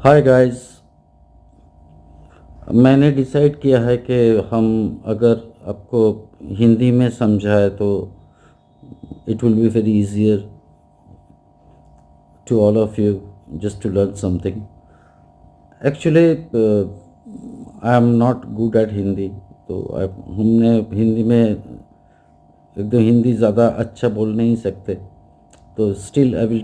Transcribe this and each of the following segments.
Hi guys. मैंने decide किया है कि हम अगर आपको हिंदी में समझाए तो it will be very easier to all of you just to learn something. Actually I am not good at Hindi, तो हमने हिंदी में एकदम हिंदी ज़्यादा अच्छा बोल नहीं सकते, तो still I will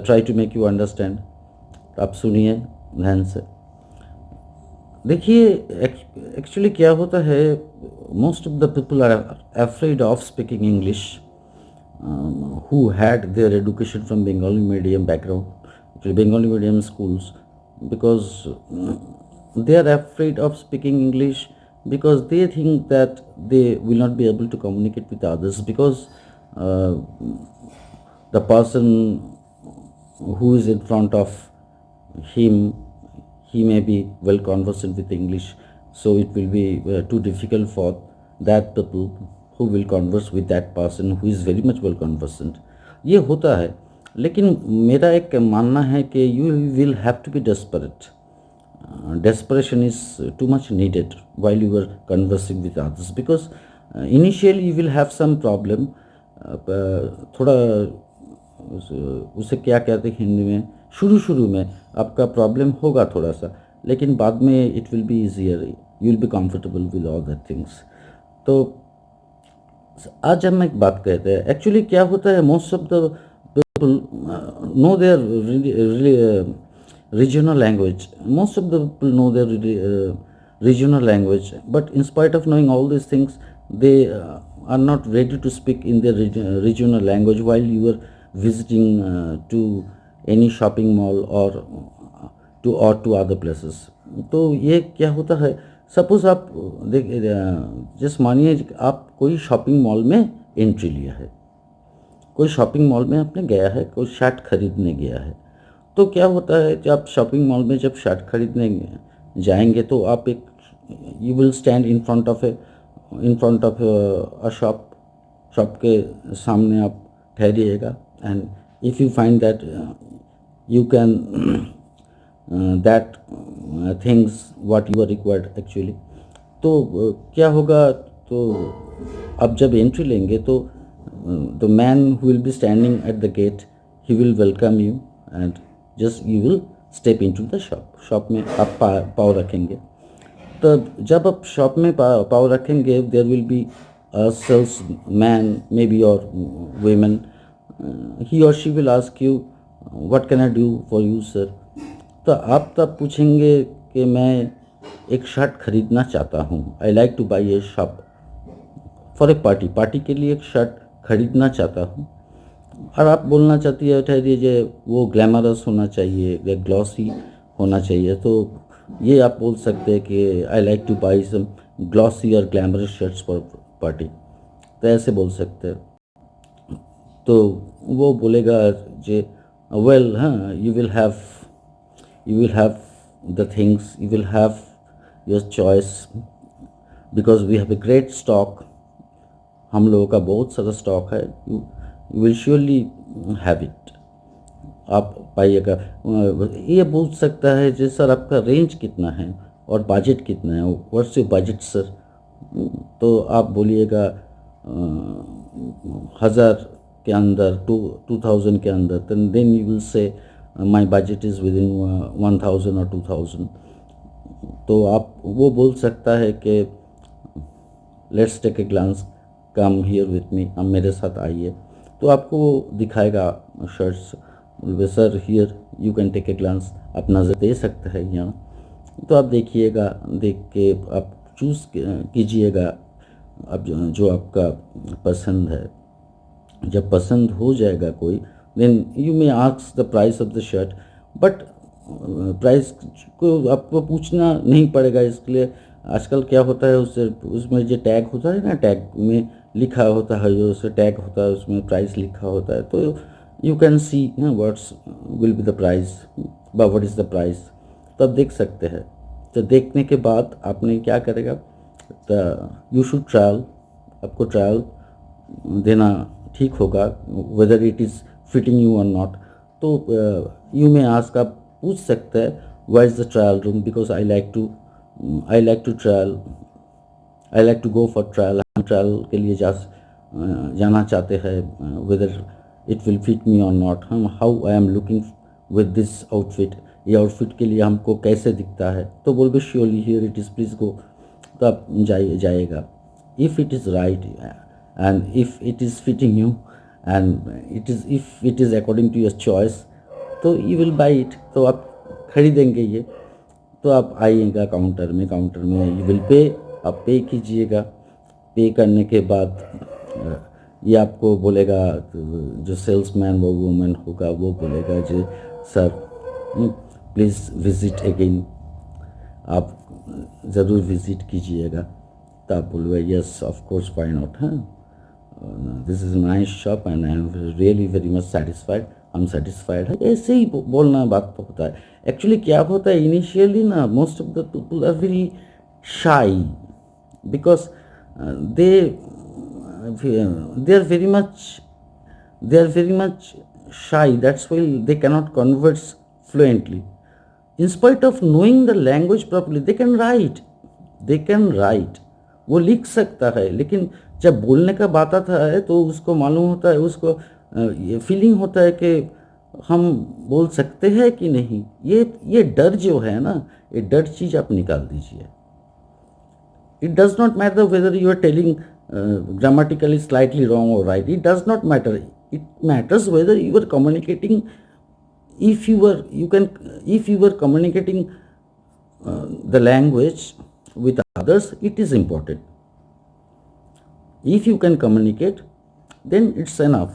try to make you understand. आप सुनिए ध्यान से। देखिए, एक्चुअली क्या होता है, most of the people are afraid of speaking English who had their education from Bengali medium background, actually Bengali medium schools, because they are afraid of speaking English because they think that they will not be able to communicate with others because uh, the person who is in front of him, he may be well conversant with English, so it will be too difficult for that people who will converse with that person who is very much well conversant. ये होता है, लेकिन मेरा एक मानना है कि you will have to be desperate. Desperation is too much needed while you are conversing with others because initially you will have some problem. थोड़ा उसे क्या कहते हैं हिंदी में, शुरू शुरू में आपका प्रॉब्लम होगा थोड़ा सा, लेकिन बाद में it will be easier, you will be comfortable with all that things. तो आज हम एक बात कहते हैं, एक्चुअली क्या होता है, most of the people know their regional language. Most of the people know their regional language, but in spite of knowing all these things, they are not ready to speak in their regional language while you are visiting to any shopping mall or to other places. तो ये क्या होता है, suppose आप देख, just मानिए आप कोई शॉपिंग मॉल में एंट्री लिया है, कोई शॉपिंग मॉल में आपने गया है, कोई शर्ट खरीदने गया है। तो क्या होता है, जब आप शॉपिंग मॉल में जब शर्ट खरीदने जाएंगे तो आप एक you will stand in front of a shop के सामने आप ठहरिएगा, and if you find that you can that things what you are required actually, तो क्या होगा, तो आप जब एंट्री लेंगे तो the man who will be standing at the gate, he will welcome you and just you will step into the shop में आप पाँव रखेंगे। तो जब आप शॉप में पाँव रखेंगे, there will be a sales man may be और वेमेन, ही और she will ask you what can I do for you sir. तो आप तब पूछेंगे कि मैं एक शर्ट खरीदना चाहता हूँ, आई like to by A shop for a party के लिए एक शर्ट खरीदना चाहता हूँ। और आप बोलना चाहती है, ठहरिए, वो ग्लैमरस होना चाहिए या ग्लॉसी होना चाहिए, तो ये आप बोल सकते हैं कि I like to buy some glossy और ग्लैमरस शर्ट्स फॉर पार्टी, तो ऐसे बोल सकते हैं। तो वो बोलेगा जे वेल, हाँ, you will have the things, you will have your choice because we have a great stock, हम लोगों का बहुत सारा स्टॉक है, you will surely have it, आप पाइएगा। ये पूछ सकता है जी सर आपका रेंज कितना है और बजट कितना है, व्हाट्स योर बजट सर। तो आप बोलिएगा 1000 के अंदर, 2000 के अंदर, then you will say my budget is within 1000 और 2000। तो आप वो बोल सकता है कि let's take a glance, come here with me, आप मेरे साथ आइए। तो आपको वो दिखाएगा shirts, sir here you can take a glance, आप नज़र दे सकते हैं यहाँ। तो आप देखिएगा, देख के आप चूज़ कीजिएगा अब जो आपका पसंद है। जब पसंद हो जाएगा कोई, then you may ask the price of the shirt, but price को आपको पूछना नहीं पड़ेगा। इसके लिए आजकल क्या होता है, उसमें जो टैग होता है ना, टैग में लिखा होता है, जो उससे टैग होता है उसमें प्राइस लिखा होता है, तो you can see what's will be the price, what is the price, तो आप देख सकते हैं। तो देखने के बाद आपने क्या करेगा, तो यू शुड ट्रायल, आपको ट्रायल देना ठीक होगा, whether it is fitting you और नॉट। तो यू में आस्क, आप पूछ सकते हैं why is the trial room? Because I like to trial, I like to go for trial. हम ट्रायल के लिए जाना चाहते हैं, whether it will fit me or not. हम how I am looking with this outfit, ये outfit के लिए हमको कैसे दिखता है. तो बोल बे surely here it is, please go. तो आप जाएगा. If it is right and if it is fitting you and if it is according to your choice, तो यू विल बाई इट. तो आप खरीदेंगे ये. तो आप आइएगा काउंटर में यू विल पे, आप पे कीजिएगा. पे करने के बाद ये आपको बोलेगा, जो सेल्समैन वो वूमेन होगा वो बोलेगा जी सर प्लीज़ विज़िट अगेन, आप ज़रूर विज़िट कीजिएगा. तो आप बोलोगे yes of course why not. हाँ, this is nice shop and I am really very much satisfied. हम सेटिस्फाइड है, ऐसे ही बोलना बात होता है. एक्चुअली क्या होता है, इनिशियली ना most of the people are very shy because they are very much shy. That's why they cannot converse fluently. In spite of knowing the language properly, they can write. वो लिख सकता है, लेकिन जब बोलने का बात आता है तो उसको मालूम होता है, उसको ये फीलिंग होता है कि हम बोल सकते हैं कि नहीं. ये डर जो है ना, ये डर चीज़ आप निकाल दीजिए. It does not matter whether you are telling grammatically slightly wrong or right. It does not matter. It matters whether you are communicating. If you were communicating the language with others, it is important. If you can communicate, then it's enough.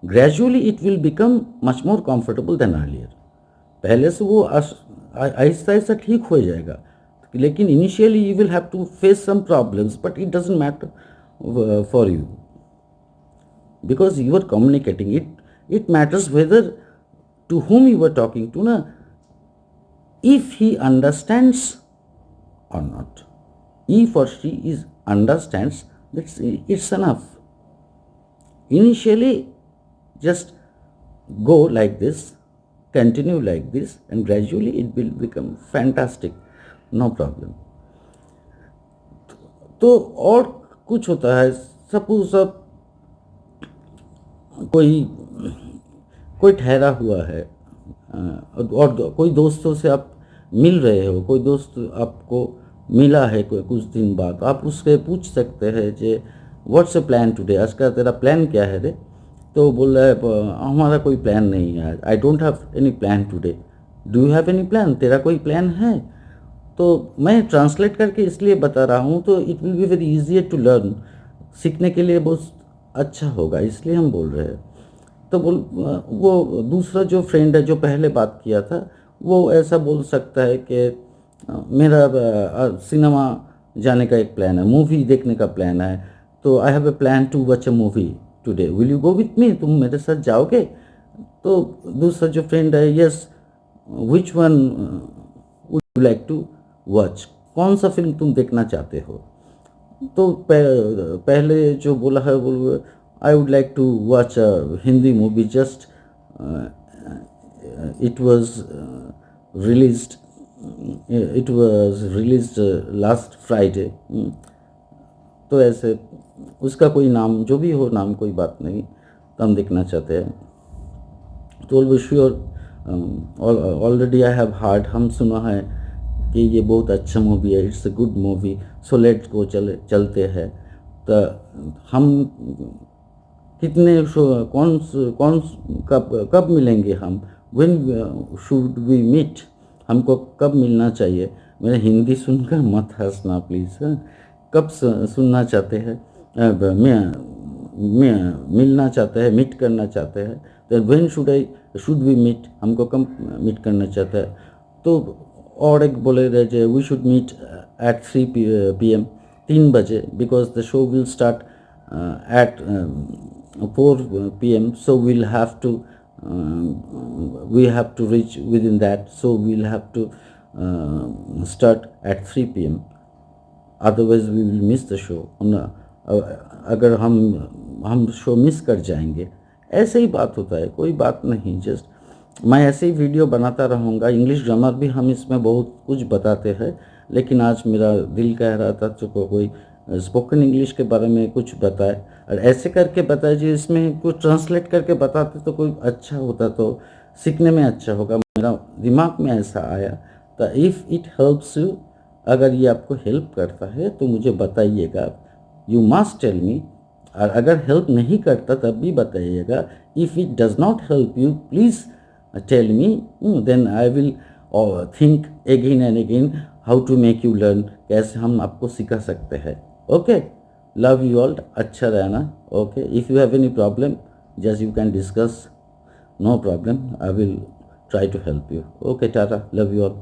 Gradually, it will become much more comfortable than earlier. पहले से वो आहिस्ता आहिस्ता ठीक हो जाएगा. लेकिन initially you will have to face some problems, but it doesn't matter for you because you are communicating. It matters whether to whom you are talking to, na, if he understands or not. If or she understands, it's enough. Initially, just go like this, continue like this, and gradually it will become fantastic. No problem. तो और कुछ होता है, suppose अब कोई ठहरा हुआ है और कोई दोस्तों से आप मिल रहे हो, कोई दोस्त आपको मिला है कुछ दिन बाद, आप उससे पूछ सकते हैं जे व्हाट्स ए प्लान टुडे, आज का तेरा प्लान क्या है रे. तो बोल रहा है हमारा कोई प्लान नहीं है, I don't have any plan today. Do you have any plan, तेरा कोई प्लान है. तो मैं ट्रांसलेट करके इसलिए बता रहा हूँ, तो it will be very easier to learn. सीखने के लिए बहुत अच्छा होगा, इसलिए हम बोल रहे हैं. तो वो दूसरा जो फ्रेंड है जो पहले बात किया था, वो ऐसा बोल सकता है कि मेरा सिनेमा जाने का एक प्लान है, मूवी देखने का प्लान है. तो I have a plan to watch a movie today, will you go with me, तुम मेरे साथ जाओगे. तो दूसरा जो फ्रेंड है, yes which one would you like to watch, कौन सा फिल्म तुम देखना चाहते हो. तो पहले जो बोला है वो I would like to watch Hindi movie, just it was released last Friday. तो ऐसे उसका कोई नाम जो भी हो, नाम कोई बात नहीं, तो हम देखना चाहते हैं. तो all sure already I have heard, हम सुना है कि ये बहुत अच्छा मूवी है, it's a good movie, so let's go, चलते हैं. तो हम कितने कौन कब मिलेंगे हम, व्हेन शुड वी मीट, हमको कब मिलना चाहिए. मेरा हिंदी सुनकर मत हंसना प्लीज़. कब सुनना चाहते हैं, मिलना चाहते हैं, मीट करना चाहते हैं. तो व्हेन शुड वी मीट, हमको कब मीट करना चाहता है. तो और एक बोले रहे we should meet at 3 PM, 3 बजे, because the show will start at 4 PM, so we have to reach within that, so we'll have to start at 3 PM, otherwise we will miss the show. अगर हम show miss कर जाएंगे, ऐसे ही बात होता है, कोई बात नहीं. जस्ट मैं ऐसे ही वीडियो बनाता रहूँगा। इंग्लिश ग्रामर भी हम इसमें बहुत कुछ बताते हैं, लेकिन आज मेरा दिल कह रहा था तो कोई स्पोकन इंग्लिश के बारे में कुछ बताए, और ऐसे करके बताए जो इसमें कुछ ट्रांसलेट करके बताते तो कोई अच्छा होता, तो सीखने में अच्छा होगा। मेरा दिमाग में ऐसा आया। तो इफ़ इट हेल्प्स यू, अगर ये आपको हेल्प करता है तो मुझे बताइएगा, यू मस्ट टेल मी। और अगर हेल्प नहीं करता तब भी बताइएगा। If it does not help you, please tell me, then I will think again and again how to make you learn, कैसे हम आपको सिखा सकते हैं। ओके, लव यू ऑल, अच्छा रहना। Okay, if you have any problem just you can discuss, no problem, I will try to help you. Okay, tata, love you all.